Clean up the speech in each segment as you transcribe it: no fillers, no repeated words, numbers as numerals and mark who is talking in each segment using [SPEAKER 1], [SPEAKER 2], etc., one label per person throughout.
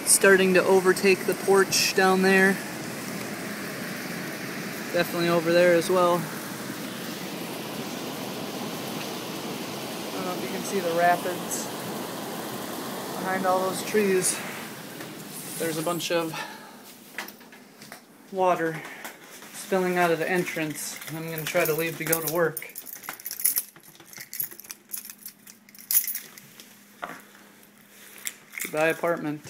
[SPEAKER 1] Starting to overtake the porch down there. Definitely over there as well. I don't know if you can see the rapids behind all those trees. There's a bunch of water spilling out of the entrance. I'm going to try to leave to go to work. Goodbye, apartment.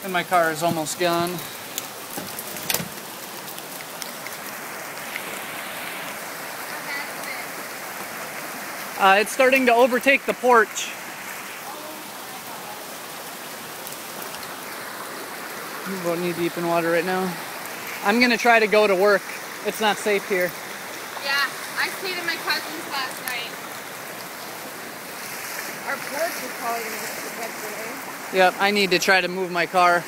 [SPEAKER 1] And my car is almost gone. It's starting to overtake the porch. I'm about knee deep in water right now. I'm gonna try to go to work. It's not safe here.
[SPEAKER 2] Yeah, I stayed at my cousin's last night. Our porch is probably gonna get wet today.
[SPEAKER 1] Yep, I need to try to move my car.